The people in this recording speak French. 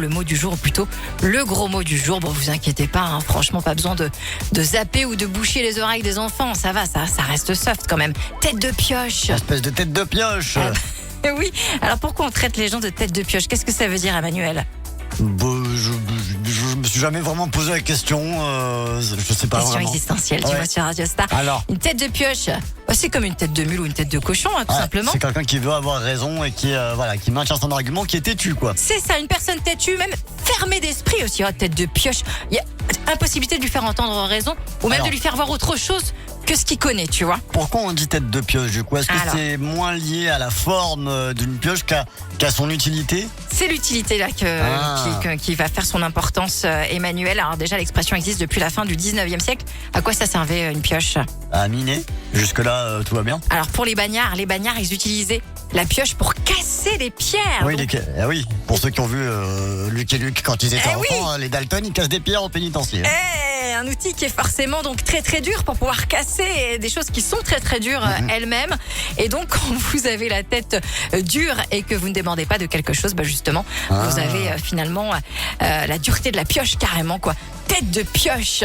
Le mot du jour, ou plutôt le gros mot du jour. Bon, vous inquiétez pas, hein, franchement, pas besoin de zapper ou de boucher les oreilles des enfants. Ça va, ça reste soft quand même. Tête de pioche. Espèce de tête de pioche. Oui, alors pourquoi on traite les gens de tête de pioche? Qu'est-ce que ça veut dire, Emmanuel? Je me suis jamais vraiment posé la question. Je sais pas Question vraiment. existentielle, tu Ouais. vois, sur Radio Star. Alors, Une tête de pioche, c'est comme une tête de mule ou une tête de cochon, hein, tout ouais, simplement. c'est quelqu'un qui veut avoir raison et qui maintient son argument, qui est têtu, quoi. C'est ça, une personne têtue, même fermée d'esprit aussi, tête de pioche. Il y a impossibilité de lui faire entendre raison ou même Alors. de lui faire voir autre chose que ce qu'il connaît, tu vois. Pourquoi on dit tête de pioche, du coup? Est-ce que Alors. c'est moins lié à la forme d'une pioche qu'à son utilité? C'est l'utilité là qui va faire son importance, Emmanuel. Alors déjà, l'expression existe depuis la fin du 19e siècle. À quoi ça servait une pioche? À miner. Jusque-là, tout va bien. Alors pour les bagnards, ils utilisaient la pioche pour casser les pierres. Oui, Donc, oui, pour ceux qui ont vu Luc et Luc quand ils étaient Eh oui. enfants, les Dalton, ils cassent des pierres au pénitencier. un outil qui est forcément donc très très dur pour pouvoir casser des choses qui sont très très dures elles-mêmes. Et donc quand vous avez la tête dure et que vous ne dépendez pas de quelque chose, justement, vous avez finalement la dureté de la pioche carrément, quoi. Tête de pioche.